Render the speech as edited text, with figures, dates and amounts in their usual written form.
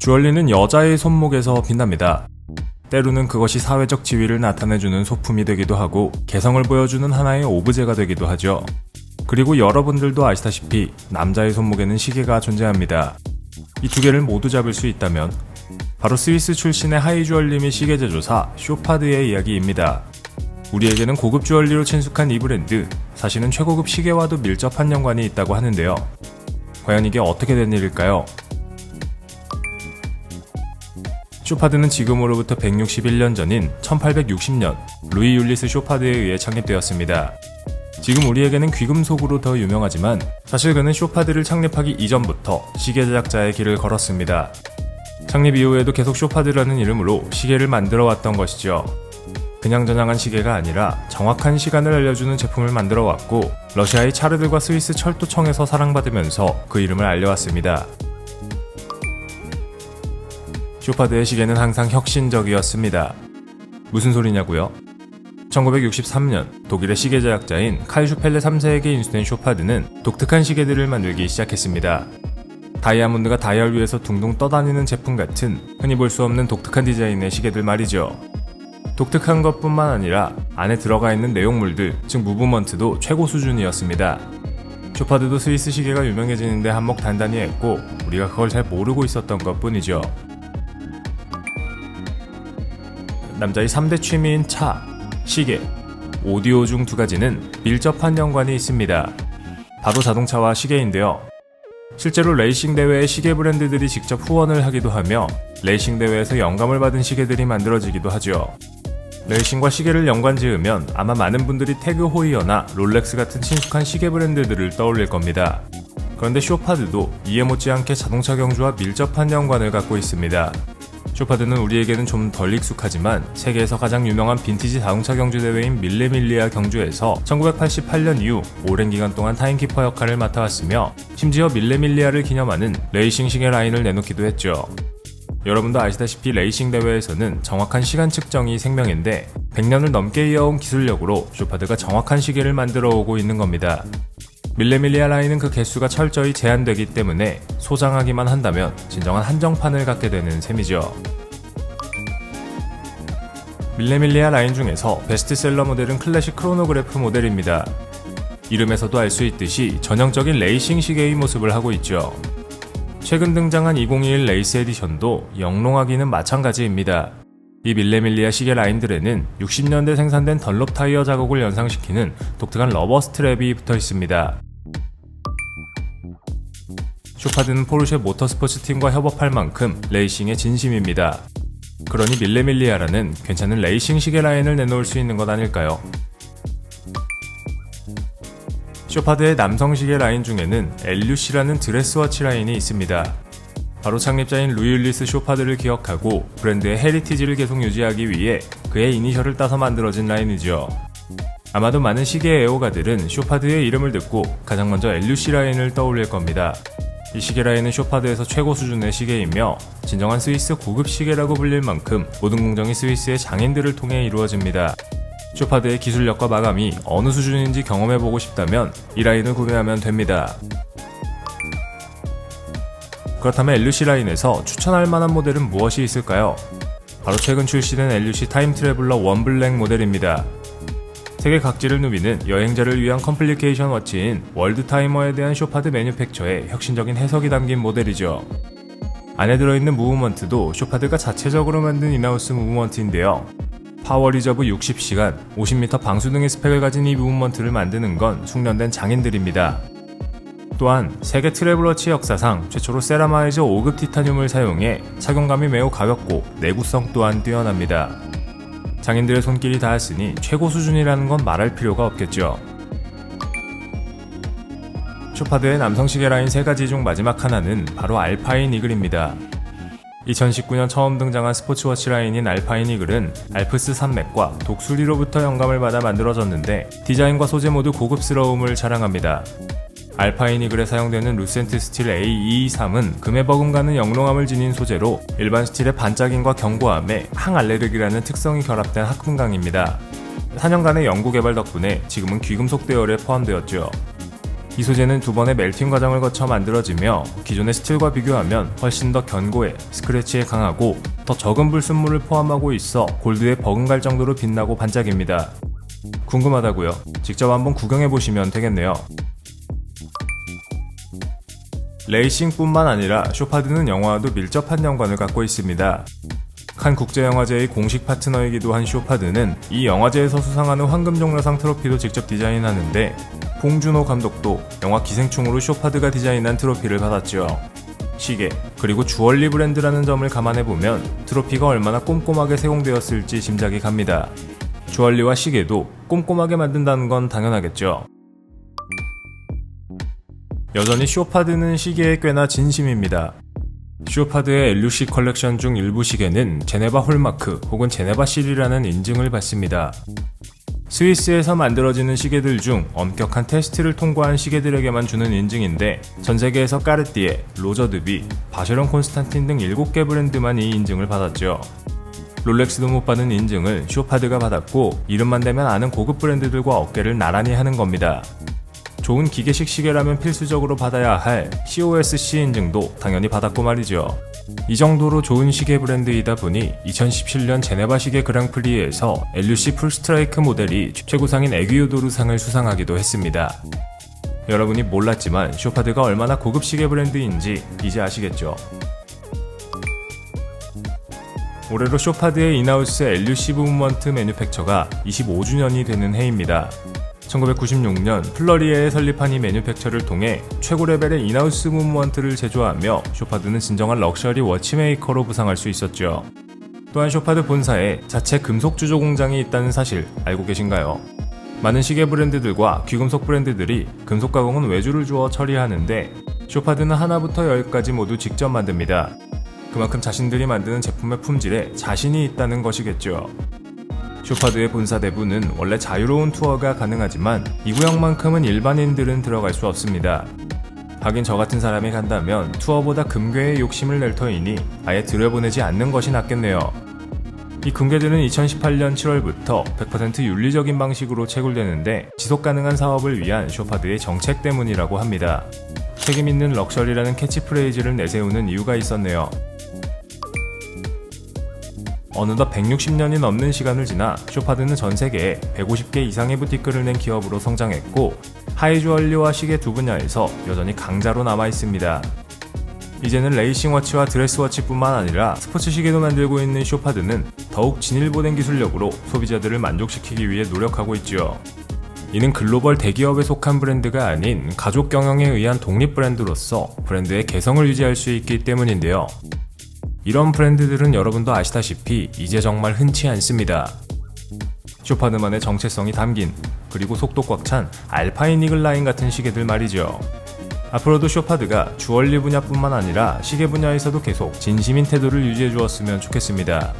주얼리는 여자의 손목에서 빛납니다. 때로는 그것이 사회적 지위를 나타내주는 소품이 되기도 하고 개성을 보여주는 하나의 오브제가 되기도 하죠. 그리고 여러분들도 아시다시피 남자의 손목에는 시계가 존재합니다. 이 두 개를 모두 잡을 수 있다면 바로 스위스 출신의 하이주얼리 및 시계 제조사 쇼파드의 이야기입니다. 우리에게는 고급 주얼리로 친숙한 이 브랜드, 사실은 최고급 시계와도 밀접한 연관이 있다고 하는데요. 과연 이게 어떻게 된 일일까요? 쇼파드는 지금으로부터 161년 전인 1860년 루이 율리스 쇼파드에 의해 창립되었습니다. 지금 우리에게는 귀금속으로 더 유명하지만 사실 그는 쇼파드를 창립하기 이전부터 시계 제작자의 길을 걸었습니다. 창립 이후에도 계속 쇼파드라는 이름으로 시계를 만들어 왔던 것이죠. 그냥저냥한 시계가 아니라 정확한 시간을 알려주는 제품을 만들어 왔고, 러시아의 차르들과 스위스 철도청에서 사랑받으면서 그 이름을 알려왔습니다. 쇼파드의 시계는 항상 혁신적이었습니다. 무슨 소리냐고요? 1963년 독일의 시계 제작자인 칼 슈펠레 3세에게 인수된 쇼파드는 독특한 시계들을 만들기 시작했습니다. 다이아몬드가 다이얼 위에서 둥둥 떠다니는 제품 같은 흔히 볼 수 없는 독특한 디자인의 시계들 말이죠. 독특한 것뿐만 아니라 안에 들어가 있는 내용물들, 즉 무브먼트도 최고 수준이었습니다. 쇼파드도 스위스 시계가 유명해지는데 한몫 단단히 했고 우리가 그걸 잘 모르고 있었던 것 뿐이죠. 남자의 3대 취미인 차, 시계, 오디오 중 두 가지는 밀접한 연관이 있습니다. 바로 자동차와 시계인데요. 실제로 레이싱 대회의 시계 브랜드들이 직접 후원을 하기도 하며 레이싱 대회에서 영감을 받은 시계들이 만들어지기도 하죠. 레이싱과 시계를 연관 지으면 아마 많은 분들이 태그 호이어나 롤렉스 같은 친숙한 시계 브랜드들을 떠올릴 겁니다. 그런데 쇼파드도 이해 못지않게 자동차 경주와 밀접한 연관을 갖고 있습니다. 쇼파드는 우리에게는 좀 덜 익숙하지만 세계에서 가장 유명한 빈티지 자동차 경주 대회인 밀레밀리아 경주에서 1988년 이후 오랜 기간 동안 타임키퍼 역할을 맡아왔으며 심지어 밀레밀리아를 기념하는 레이싱 시계 라인을 내놓기도 했죠. 여러분도 아시다시피 레이싱 대회에서는 정확한 시간 측정이 생명인데 100년을 넘게 이어온 기술력으로 쇼파드가 정확한 시계를 만들어 오고 있는 겁니다. 밀레밀리아 라인은 그 개수가 철저히 제한되기 때문에 소장하기만 한다면 진정한 한정판을 갖게 되는 셈이죠. 밀레밀리아 라인 중에서 베스트셀러 모델은 클래식 크로노그래프 모델입니다. 이름에서도 알 수 있듯이 전형적인 레이싱 시계의 모습을 하고 있죠. 최근 등장한 2021 레이스 에디션도 영롱하기는 마찬가지입니다. 이 밀레밀리아 시계 라인들에는 60년대 생산된 던롭 타이어 자국을 연상시키는 독특한 러버 스트랩이 붙어 있습니다. 쇼파드는 포르쉐 모터스포츠 팀과 협업할 만큼 레이싱의 진심입니다. 그러니 밀레밀리아라는 괜찮은 레이싱 시계 라인을 내놓을 수 있는 것 아닐까요? 쇼파드의 남성 시계 라인 중에는 LUC라는 드레스워치 라인이 있습니다. 바로 창립자인 루이 율리스 쇼파드를 기억하고 브랜드의 헤리티지를 계속 유지하기 위해 그의 이니셜을 따서 만들어진 라인이죠. 아마도 많은 시계 애호가들은 쇼파드의 이름을 듣고 가장 먼저 LUC 라인을 떠올릴 겁니다. 이 시계 라인은 쇼파드에서 최고 수준의 시계이며 진정한 스위스 고급 시계라고 불릴 만큼 모든 공정이 스위스의 장인들을 통해 이루어집니다. 쇼파드의 기술력과 마감이 어느 수준인지 경험해보고 싶다면 이 라인을 구매하면 됩니다. 그렇다면 LUC 라인에서 추천할 만한 모델은 무엇이 있을까요? 바로 최근 출시된 LUC 타임 트래블러 원 블랙 모델입니다. 세계 각지를 누비는 여행자를 위한 컴플리케이션 워치인 월드 타이머에 대한 쇼파드 매뉴팩처의 혁신적인 해석이 담긴 모델이죠. 안에 들어있는 무브먼트도 쇼파드가 자체적으로 만든 인하우스 무브먼트인데요. 파워 리저브 60시간, 50m 방수 등의 스펙을 가진 이 무브먼트를 만드는 건 숙련된 장인들입니다. 또한 세계 트래블워치 역사상 최초로 세라마이저 5급 티타늄을 사용해 착용감이 매우 가볍고 내구성 또한 뛰어납니다. 장인들의 손길이 닿았으니 최고 수준이라는 건 말할 필요가 없겠죠. 쇼파드의 남성 시계 라인 3가지 중 마지막 하나는 바로 알파인 이글입니다. 2019년 처음 등장한 스포츠워치 라인인 알파인 이글은 알프스 산맥과 독수리로부터 영감을 받아 만들어졌는데 디자인과 소재 모두 고급스러움을 자랑합니다. 알파인 이글에 사용되는 루센트 스틸 A223은 금에 버금가는 영롱함을 지닌 소재로 일반 스틸의 반짝임과 견고함에 항알레르기라는 특성이 결합된 합금강입니다. 4년간의 연구개발 덕분에 지금은 귀금속 대열에 포함되었죠. 이 소재는 두 번의 멜팅 과정을 거쳐 만들어지며 기존의 스틸과 비교하면 훨씬 더 견고해 스크래치에 강하고 더 적은 불순물을 포함하고 있어 골드에 버금갈 정도로 빛나고 반짝입니다. 궁금하다고요? 직접 한번 구경해보시면 되겠네요. 레이싱뿐만 아니라 쇼파드는 영화와도 밀접한 연관을 갖고 있습니다. 칸 국제영화제의 공식 파트너이기도 한 쇼파드는 이 영화제에서 수상하는 황금종려상 트로피도 직접 디자인하는데 봉준호 감독도 영화 기생충으로 쇼파드가 디자인한 트로피를 받았죠. 시계, 그리고 주얼리 브랜드라는 점을 감안해보면 트로피가 얼마나 꼼꼼하게 세공되었을지 짐작이 갑니다. 주얼리와 시계도 꼼꼼하게 만든다는 건 당연하겠죠. 여전히 쇼파드는 시계에 꽤나 진심입니다. 쇼파드의 LUC 컬렉션 중 일부 시계는 제네바 홀마크 혹은 제네바 실이라는 인증을 받습니다. 스위스에서 만들어지는 시계들 중 엄격한 테스트를 통과한 시계들에게만 주는 인증인데 전 세계에서 까르띠에, 로저드비, 바쉐론 콘스탄틴 등 7개 브랜드만 이 인증을 받았죠. 롤렉스도 못 받은 인증을 쇼파드가 받았고 이름만 대면 아는 고급 브랜드들과 어깨를 나란히 하는 겁니다. 좋은 기계식 시계라면 필수적으로 받아야 할 COSC 인증도 당연히 받았고 말이죠. 이 정도로 좋은 시계 브랜드이다 보니 2017년 제네바 시계 그랑프리에서 LUC 풀스트라이크 모델이 최고상인 에귀오도르상을 수상하기도 했습니다. 여러분이 몰랐지만 쇼파드가 얼마나 고급 시계 브랜드인지 이제 아시겠죠? 올해로 쇼파드의 인하우스 LUC 무브먼트 매뉴팩처가 25주년이 되는 해입니다. 1996년 플러리에에 설립한 이 매뉴팩처를 통해 최고 레벨의 인하우스 무브먼트를 제조하며 쇼파드는 진정한 럭셔리 워치메이커로 부상할 수 있었죠. 또한 쇼파드 본사에 자체 금속 주조 공장이 있다는 사실 알고 계신가요? 많은 시계 브랜드들과 귀금속 브랜드들이 금속 가공은 외주를 주어 처리하는데 쇼파드는 하나부터 10까지 모두 직접 만듭니다. 그만큼 자신들이 만드는 제품의 품질에 자신이 있다는 것이겠죠. 쇼파드의 본사 내부는 원래 자유로운 투어가 가능하지만 이 구역만큼은 일반인들은 들어갈 수 없습니다. 하긴 저 같은 사람이 간다면 투어보다 금괴에 욕심을 낼 터이니 아예 들여보내지 않는 것이 낫겠네요. 이 금괴들은 2018년 7월부터 100% 윤리적인 방식으로 채굴되는데 지속가능한 사업을 위한 쇼파드의 정책 때문이라고 합니다. 책임있는 럭셔리라는 캐치프레이즈를 내세우는 이유가 있었네요. 어느덧 160년이 넘는 시간을 지나 쇼파드는 전 세계에 150개 이상의 부티크를 낸 기업으로 성장했고 하이주얼리와 시계 두 분야에서 여전히 강자로 남아있습니다. 이제는 레이싱워치와 드레스워치뿐만 아니라 스포츠 시계도 만들고 있는 쇼파드는 더욱 진일보된 기술력으로 소비자들을 만족시키기 위해 노력하고 있죠. 이는 글로벌 대기업에 속한 브랜드가 아닌 가족 경영에 의한 독립 브랜드로서 브랜드의 개성을 유지할 수 있기 때문인데요. 이런 브랜드들은 여러분도 아시다시피 이제 정말 흔치 않습니다. 쇼파드만의 정체성이 담긴 그리고 속도 꽉 찬 알파인 이글 라인 같은 시계들 말이죠. 앞으로도 쇼파드가 주얼리 분야뿐만 아니라 시계 분야에서도 계속 진심인 태도를 유지해 주었으면 좋겠습니다.